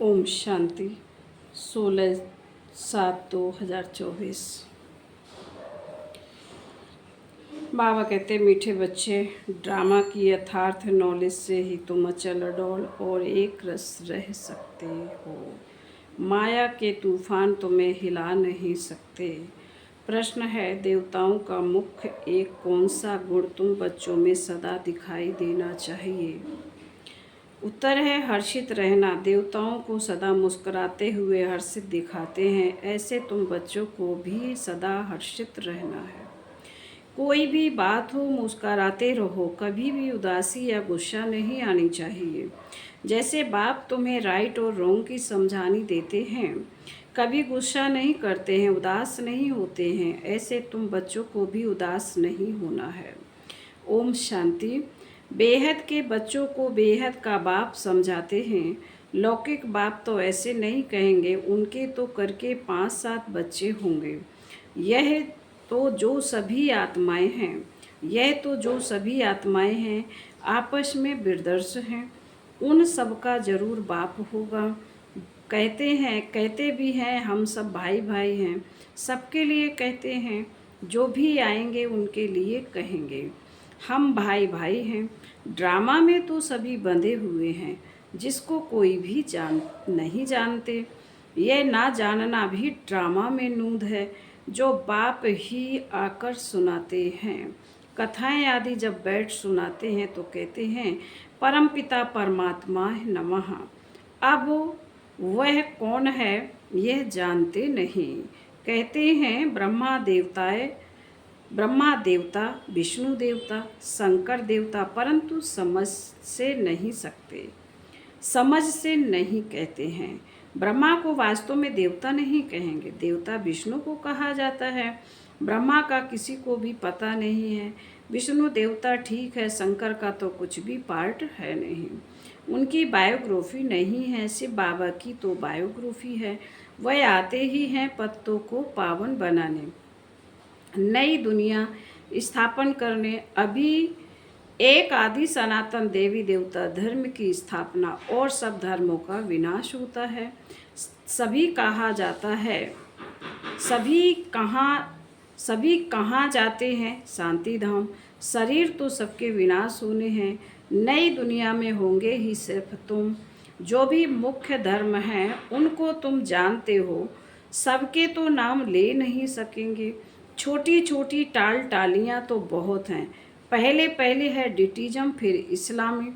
ओम शांति 16/7/2024। बाबा कहते मीठे बच्चे, ड्रामा की यथार्थ नॉलेज से ही तुम अचल अडोल और एक रस रह सकते हो। माया के तूफान तुम्हें हिला नहीं सकते। प्रश्न है, देवताओं का मुख्य एक कौन सा गुण तुम बच्चों में सदा दिखाई देना चाहिए? उत्तर है हर्षित रहना। देवताओं को सदा मुस्कुराते हुए हर्षित दिखाते हैं, ऐसे तुम बच्चों को भी सदा हर्षित रहना है। कोई भी बात हो मुस्कुराते रहो, कभी भी उदासी या गुस्सा नहीं आनी चाहिए। जैसे बाप तुम्हें राइट और रॉन्ग की समझानी देते हैं, कभी गुस्सा नहीं करते हैं, उदास नहीं होते हैं, ऐसे तुम बच्चों को भी उदास नहीं होना है। ओम शांति। बेहद के बच्चों को बेहद का बाप समझाते हैं। लौकिक बाप तो ऐसे नहीं कहेंगे, उनके तो करके 5-7 बच्चे होंगे। यह तो जो सभी आत्माएं हैं आपस में बिरदर्श हैं, उन सबका जरूर बाप होगा। कहते भी हैं हम सब भाई भाई हैं, सबके लिए कहते हैं, जो भी आएंगे उनके लिए कहेंगे हम भाई भाई हैं। ड्रामा में तो सभी बंधे हुए हैं, जिसको कोई भी नहीं जानते। यह ना जानना भी ड्रामा में नूंद है, जो बाप ही आकर सुनाते हैं। कथाएं आदि जब बैठ सुनाते हैं तो कहते हैं परमपिता परमात्मा नमः। अब वह कौन है यह जानते नहीं। कहते हैं ब्रह्मा देवता, विष्णु देवता, शंकर देवता, परंतु समझ से नहीं कहते हैं। ब्रह्मा को वास्तव में देवता नहीं कहेंगे, देवता विष्णु को कहा जाता है। ब्रह्मा का किसी को भी पता नहीं है। विष्णु देवता ठीक है, शंकर का तो कुछ भी पार्ट है नहीं, उनकी बायोग्राफी नहीं है। सिर्फ बाबा की तो बायोग्राफी है। वह आते ही हैं पत्तों को पावन बनाने, नई दुनिया स्थापन करने। अभी एक आदि सनातन देवी देवता धर्म की स्थापना और सब धर्मों का विनाश होता है। सभी कहाँ जाते हैं? शांति धाम। शरीर तो सबके विनाश होने हैं, नई दुनिया में होंगे ही सिर्फ तुम। जो भी मुख्य धर्म हैं उनको तुम जानते हो, सबके तो नाम ले नहीं सकेंगे। छोटी छोटी टालियाँ तो बहुत हैं। पहले है डिटिज्म, फिर इस्लामी।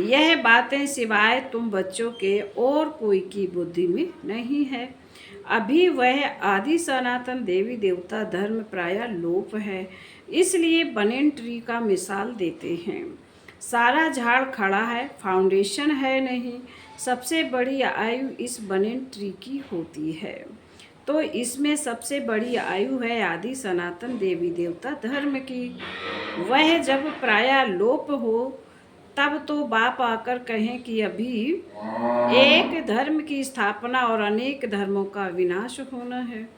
यह बातें सिवाय तुम बच्चों के और कोई की बुद्धि में नहीं है। अभी वह आदि सनातन देवी देवता धर्म प्रायः लोप है, इसलिए बनेन ट्री का मिसाल देते हैं। सारा झाड़ खड़ा है, फाउंडेशन है नहीं। सबसे बड़ी आयु इस बनेन ट्री की होती है, तो इसमें सबसे बड़ी आयु है आदि सनातन देवी देवता धर्म की। वह जब प्रायः लोप हो, तब तो बाप आकर कहें कि अभी एक धर्म की स्थापना और अनेक धर्मों का विनाश होना है।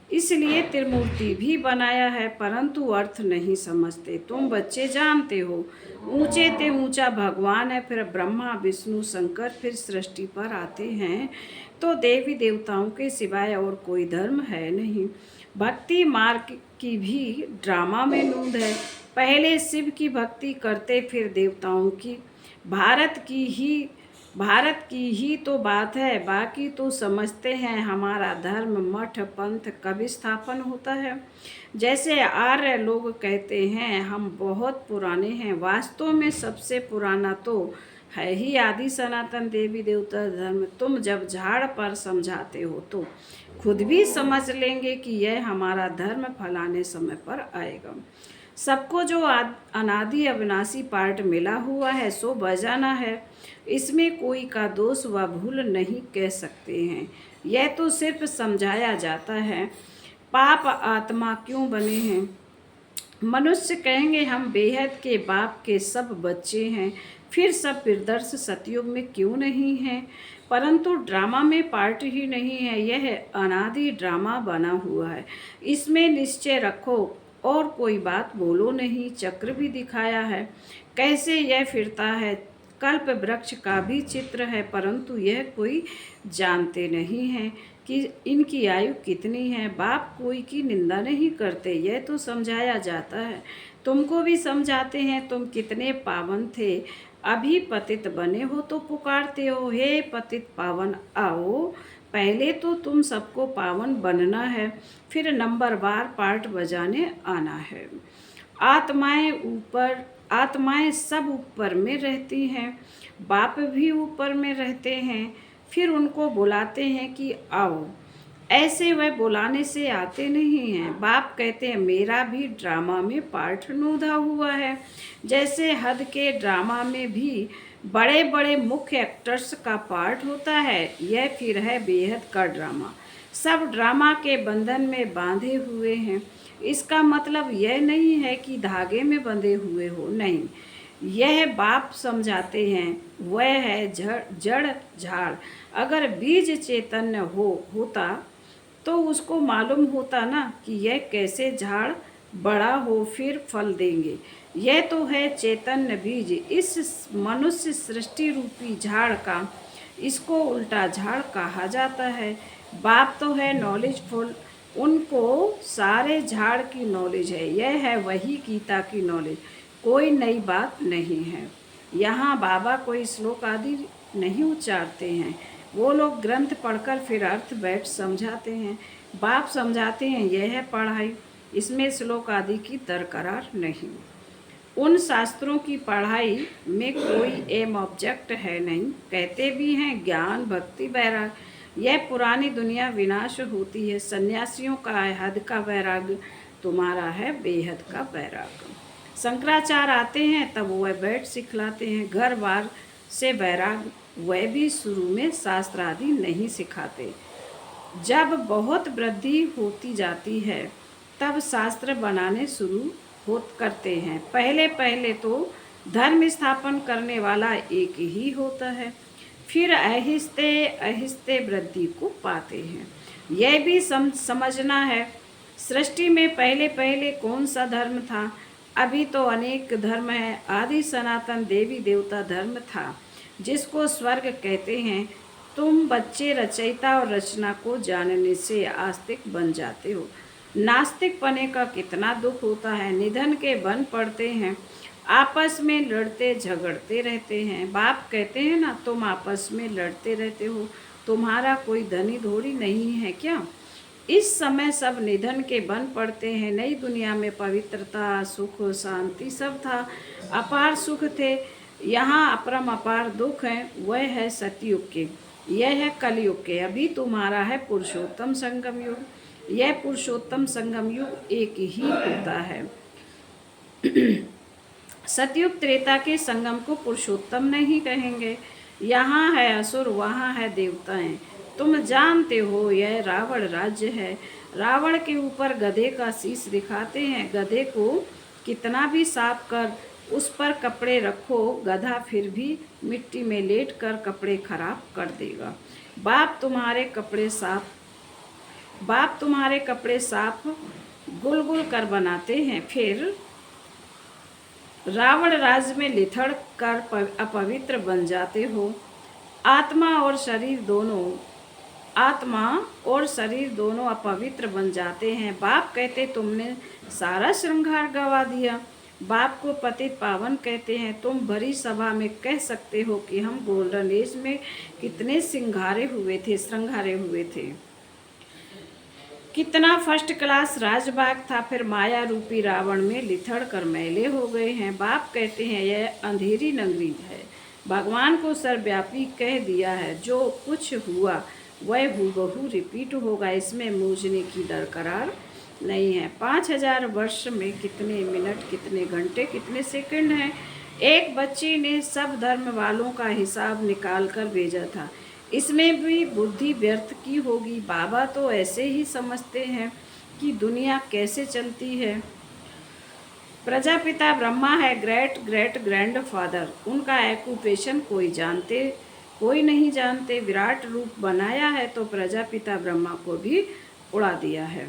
इसलिए त्रिमूर्ति भी बनाया है, परंतु अर्थ नहीं समझते। तुम बच्चे जानते हो, ऊंचे ते ऊंचा भगवान है, फिर ब्रह्मा विष्णु शंकर, फिर सृष्टि पर आते हैं तो देवी देवताओं के सिवाय और कोई धर्म है नहीं। भक्ति मार्ग की भी ड्रामा में नूंद है। पहले शिव की भक्ति करते, फिर देवताओं की। भारत की ही तो बात है, बाकी तो समझते हैं हमारा धर्म मठ पंथ कब स्थापन होता है। जैसे आर्य लोग कहते हैं हम बहुत पुराने हैं, वास्तव में सबसे पुराना तो है ही आदि सनातन देवी देवता धर्म। तुम जब झाड़ पर समझाते हो तो खुद भी समझ लेंगे कि यह हमारा धर्म फलाने समय पर आएगा। सबको जो अनादि अविनाशी पार्ट मिला हुआ है सो बजाना है, इसमें कोई का दोष व भूल नहीं कह सकते हैं। यह तो सिर्फ समझाया जाता है। पाप आत्मा क्यों बने हैं? मनुष्य कहेंगे हम बेहद के बाप के सब बच्चे हैं, फिर सब बिरदर्श सतयुग में क्यों नहीं हैं? परंतु ड्रामा में पार्ट ही नहीं है, यह अनादि ड्रामा बना हुआ है। इसमें निश्चय रखो और कोई बात बोलो नहीं। चक्र भी दिखाया है कैसे यह फिरता है, कल्प वृक्ष का भी चित्र है, परंतु यह कोई जानते नहीं हैं कि इनकी आयु कितनी है। बाप कोई की निंदा नहीं करते, यह तो समझाया जाता है। तुमको भी समझाते हैं, तुम कितने पावन थे, अभी पतित बने हो तो पुकारते हो, हे पतित पावन आओ। पहले तो तुम सबको पावन बनना है, फिर नंबरवार पार्ट बजाने आना है। आत्माएं सब ऊपर में रहती हैं, बाप भी ऊपर में रहते हैं, फिर उनको बुलाते हैं कि आओ। ऐसे वह बुलाने से आते नहीं हैं। बाप कहते हैं मेरा भी ड्रामा में पार्ट नोधा हुआ है। जैसे हद के ड्रामा में भी बड़े बड़े मुख्य एक्टर्स का पार्ट होता है, यह फिर है बेहद का ड्रामा। सब ड्रामा के बंधन में बांधे हुए हैं। इसका मतलब यह नहीं है कि धागे में बंधे हुए हो, नहीं। यह बाप समझाते हैं वह है जड़ झाड़। अगर बीज चैतन्य होता तो उसको मालूम होता ना कि यह कैसे झाड़ बड़ा हो फिर फल देंगे। यह तो है चैतन्य बीज, इस मनुष्य सृष्टि रूपी झाड़ का, इसको उल्टा झाड़ कहा जाता है। बाप तो है नॉलेजफुल, उनको सारे झाड़ की नॉलेज है। यह है वही गीता की नॉलेज, कोई नई बात नहीं है। यहाँ बाबा कोई श्लोक आदि नहीं उच्चारते हैं, वो लोग ग्रंथ पढ़कर फिर अर्थ बैठ समझाते हैं। बाप समझाते हैं यह है पढ़ाई, इसमें श्लोक आदि की दरकरार नहीं। उन शास्त्रों की पढ़ाई में कोई एम ऑब्जेक्ट है नहीं। कहते भी हैं ज्ञान भक्ति वैराग, यह पुरानी दुनिया विनाश होती है। सन्यासियों का है हद का वैराग, तुम्हारा है बेहद का वैराग। शंकराचार्य आते हैं तब वह बैठ सिखलाते हैं। घर बार से वैराग, वह भी शुरू में शास्त्र आदि नहीं सिखाते। जब बहुत वृद्धि होती जाती है तब शास्त्र बनाने शुरू करते हैं। पहले पहले तो धर्म स्थापन करने वाला एक ही होता है, फिर आहिस्ते आहिस्ते वृद्धि को पाते हैं। यह भी समझना है सृष्टि में पहले पहले कौन सा धर्म था। अभी तो अनेक धर्म है। आदि सनातन देवी देवता धर्म था, जिसको स्वर्ग कहते हैं। तुम बच्चे रचयिता और रचना को जानने से आस्तिक बन जाते हो। नास्तिक पने का कितना दुख होता है। निधन के बन पड़ते हैं, आपस में लड़ते झगड़ते रहते हैं। बाप कहते हैं ना, तुम आपस में लड़ते रहते हो, तुम्हारा कोई धनी धोड़ी नहीं है क्या। इस समय सब निधन के बन पड़ते हैं। नई दुनिया में पवित्रता सुख शांति सब था, अपार सुख थे। यहाँ अपरम अपार दुख है, वह है सतयुग के, यह है कलयुग के। अभी तुम्हारा है पुरुषोत्तम संगम युग। यह पुरुषोत्तम संगम युग एक ही होता है। सतयुग त्रेता के संगम को पुरुषोत्तम नहीं कहेंगे। यहाँ है असुर, वहाँ है देवताएं। तुम जानते हो यह रावण राज्य है। रावण के ऊपर गधे का शीश दिखाते हैं। गधे को कितना भी साफ कर उस पर कपड़े रखो, गधा फिर भी मिट्टी में लेट कर कपड़े खराब कर देगा। बाप तुम्हारे कपड़े साफ गुल गुल कर बनाते हैं, फिर रावण राज्य में लिथड़ कर अपवित्र बन जाते हो। आत्मा और शरीर दोनों अपवित्र बन जाते हैं। बाप कहते तुमने सारा श्रृंगार गवा दिया। बाप को पतित पावन कहते हैं। तुम भरी सभा में कह सकते हो कि हम गोल्डन एज में कितने श्रृंगारे हुए थे, कितना फर्स्ट क्लास राजबाग था, फिर माया रूपी रावण में लिथड़ कर मैले हो गए हैं। बाप कहते हैं यह अंधेरी नगरी है। भगवान को सर्वव्यापी कह दिया है। जो कुछ हुआ वह हूबहू रिपीट होगा, इसमें मूझने की दरकरार नहीं है। 5000 वर्ष में कितने मिनट, कितने घंटे, कितने सेकंड हैं। एक बच्ची ने सब धर्म वालों का हिसाब निकाल कर भेजा था, इसमें भी बुद्धि व्यर्थ की होगी। बाबा तो ऐसे ही समझते हैं कि दुनिया कैसे चलती है। प्रजापिता ब्रह्मा है, ग्रेट ग्रेट ग्रैंडफादर। उनका एक्यूपेशन कोई नहीं जानते। विराट रूप बनाया है तो प्रजापिता ब्रह्मा को भी उड़ा दिया है।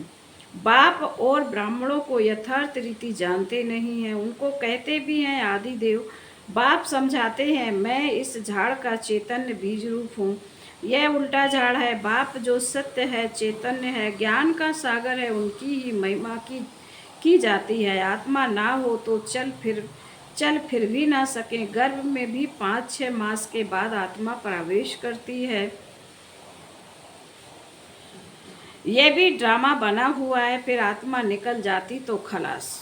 बाप और ब्राह्मणों को यथार्थ रीति जानते नहीं हैं। उनको कहते भी हैं आदिदेव, बाप समझाते हैं, मैं इस झाड़ का चैतन्य बीज रूप हूँ। यह उल्टा झाड़ है। बाप जो सत्य है, चैतन्य है, ज्ञान का सागर है, उनकी ही महिमा की जाती है। आत्मा ना हो तो चल फिर भी ना सके। गर्भ में भी 5-6 मास के बाद आत्मा प्रवेश करती है। यह भी ड्रामा बना हुआ है। फिर आत्मा निकल जाती तो खलास।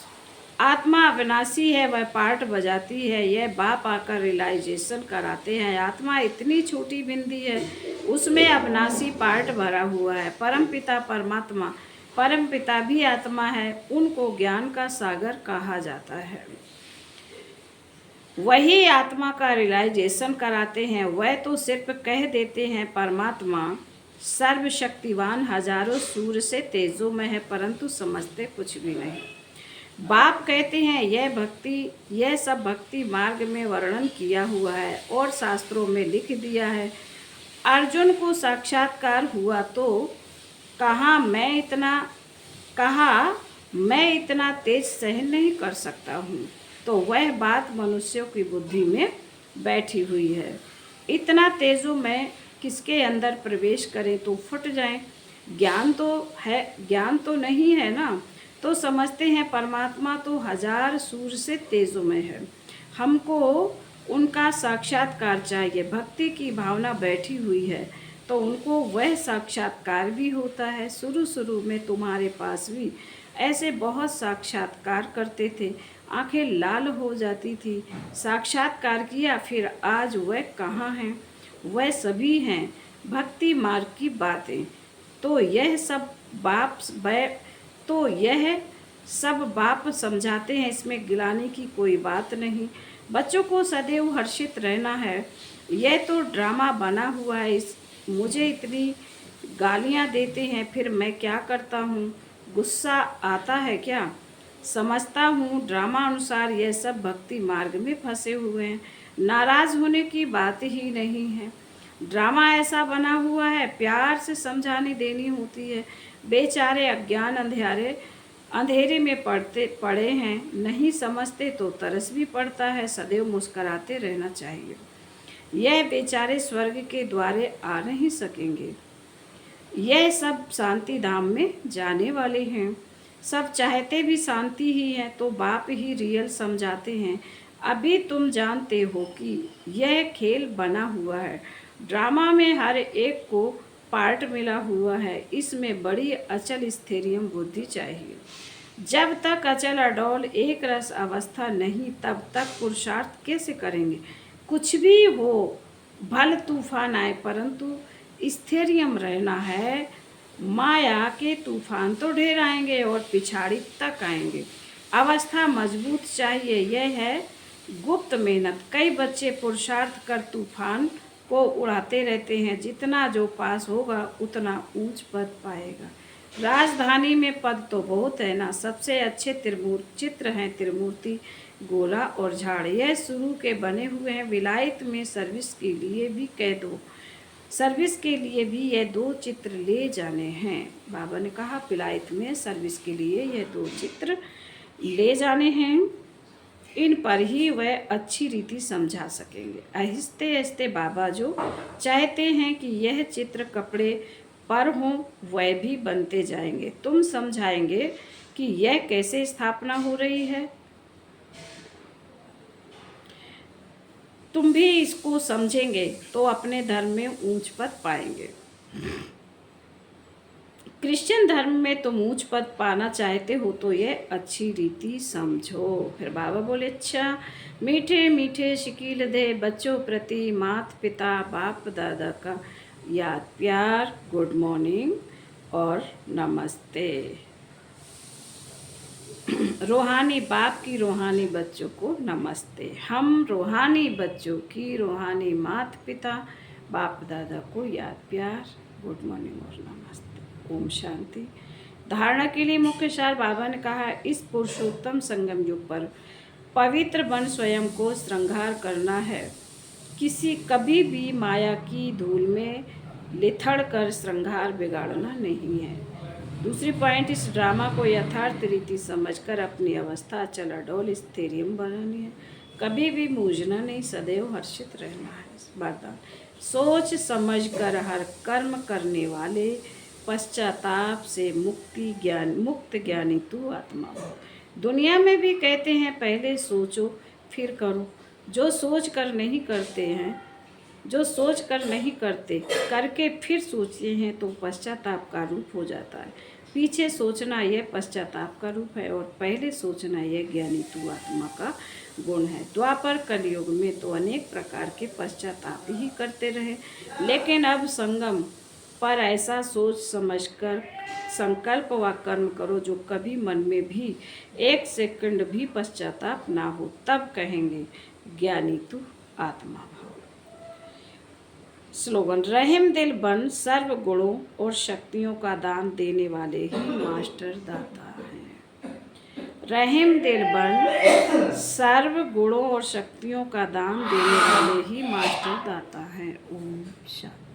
आत्मा अविनाशी है, वह पार्ट बजाती है। यह बाप आकर रियलाइजेशन कराते हैं। आत्मा इतनी छोटी बिंदी है, उसमें अविनाशी पार्ट भरा हुआ है। परमपिता परमात्मा, परमपिता भी आत्मा है, उनको ज्ञान का सागर कहा जाता है। वही आत्मा का रियलाइजेशन कराते हैं। वह तो सिर्फ कह देते हैं परमात्मा सर्वशक्तिवान, हजारों सूर्य से तेजों में है, परंतु समझते कुछ भी नहीं। बाप कहते हैं यह सब भक्ति मार्ग में वर्णन किया हुआ है और शास्त्रों में लिख दिया है। अर्जुन को साक्षात्कार हुआ तो कहा मैं इतना तेज सहन नहीं कर सकता हूँ। तो वह बात मनुष्यों की बुद्धि में बैठी हुई है। इतना तेजों में किसके अंदर प्रवेश करें तो फट जाएं। ज्ञान तो नहीं है ना। तो समझते हैं परमात्मा तो 1000 सूर्य से तेजों में है। हमको उनका साक्षात्कार चाहिए। भक्ति की भावना बैठी हुई है तो उनको वह साक्षात्कार भी होता है। शुरू में तुम्हारे पास भी ऐसे बहुत साक्षात्कार करते थे, आंखें लाल हो जाती थी। साक्षात्कार किया, फिर आज वह कहाँ हैं? वह सभी हैं। भक्ति मार्ग की बातें तो यह सब बाप समझाते हैं। इसमें गिलाने की कोई बात नहीं। बच्चों को सदैव हर्षित रहना है। यह तो ड्रामा बना हुआ है। मुझे इतनी गालियाँ देते हैं, फिर मैं क्या करता हूँ? गुस्सा आता है क्या? समझता हूँ ड्रामा अनुसार यह सब भक्ति मार्ग में फंसे हुए हैं। नाराज होने की बात ही नहीं है। ड्रामा ऐसा बना हुआ है, प्यार से समझाने देनी होती है। बेचारे अज्ञान अंधेरे में पड़े हैं, नहीं समझते तो तरस भी पड़ता है। सदैव मुस्कराते रहना चाहिए। यह बेचारे स्वर्ग के द्वारे आ नहीं सकेंगे। यह सब शांति धाम में जाने वाले हैं। सब चाहते भी शांति ही है, तो बाप ही रियल समझाते हैं। अभी तुम जानते हो कि यह खेल बना हुआ है। ड्रामा में हर एक को पार्ट मिला हुआ है। इसमें बड़ी अचल स्थिरियम बुद्धि चाहिए। जब तक अचल अडोल एक रस अवस्था नहीं, तब तक पुरुषार्थ कैसे करेंगे? कुछ भी हो, भल तूफान आए, परंतु स्थिरियम रहना है। माया के तूफान तो ढेर आएंगे और पिछाड़ी तक आएंगे। अवस्था मजबूत चाहिए। यह है गुप्त मेहनत। कई बच्चे पुरुषार्थ कर तूफान को उड़ाते रहते हैं। जितना जो पास होगा उतना ऊंच पद पाएगा। राजधानी में पद तो बहुत है ना। सबसे अच्छे चित्र हैं त्रिमूर्ति, गोला और झाड़। यह शुरू के बने हुए हैं। विलायत में सर्विस के लिए भी यह 2 चित्र ले जाने हैं। बाबा ने कहा विलायत में सर्विस के लिए यह 2 चित्र ले जाने हैं। इन पर ही वह अच्छी रीति समझा सकेंगे। आहिस्ते आहिस्ते बाबा जो चाहते हैं कि यह चित्र कपड़े पर हों, वह भी बनते जाएंगे। तुम समझाएंगे कि यह कैसे स्थापना हो रही है। तुम भी इसको समझेंगे तो अपने धर्म में ऊंच पद पाएंगे। क्रिश्चियन धर्म में तुम ऊंच पद पाना चाहते हो तो यह अच्छी रीति समझो। फिर बाबा बोले, अच्छा मीठे मीठे शकील दे बच्चों प्रति माता पिता बाप दादा का याद प्यार, गुड मॉर्निंग और नमस्ते। रूहानी बाप की रूहानी बच्चों को नमस्ते। हम रूहानी बच्चों की रूहानी माता पिता बाप दादा को याद प्यार, गुड मॉर्निंग और नमस्ते। ओम शांति। धारणा के लिए मुख्य सार बाबा ने कहा, इस पुरुषोत्तम संगम युग पर पवित्र बन स्वयं को श्रृंगार करना है। कभी भी माया की धूल में लिथड़ कर श्रृंगार बिगाड़ना नहीं है। दूसरी पॉइंट, इस ड्रामा को यथार्थ रीति समझकर अपनी अवस्था अचल अडोल स्थिरियम बनानी है। कभी भी मूझना नहीं, सदैव हर्षित रहना है। वरदान, सोच समझ कर हर कर्म करने वाले, पश्चाताप से मुक्त ज्ञानी तू आत्मा हो। दुनिया में भी कहते हैं पहले सोचो फिर करो। जो सोच कर नहीं करते हैं, जो सोच कर नहीं करते, करके फिर सोचते हैं तो पश्चाताप का रूप हो जाता है। पीछे सोचना यह पश्चाताप का रूप है और पहले सोचना यह ज्ञानी तू आत्मा का गुण है। द्वापर कलयुग में तो अनेक प्रकार के पश्चाताप ही करते रहे, लेकिन अब संगम पर ऐसा सोच समझकर संकल्प व कर्म करो जो कभी मन में भी एक सेकंड भी पश्चाताप ना हो, तब कहेंगे ज्ञानी तू आत्मा भाव। स्लोगन, रहीम दिल बन, सर्व गुणों और शक्तियों का दान देने वाले ही मास्टर दाता हैं। रहीम दिल बन, सर्व गुणों और शक्तियों का दान देने वाले ही मास्टर दाता हैं। ओम शांति।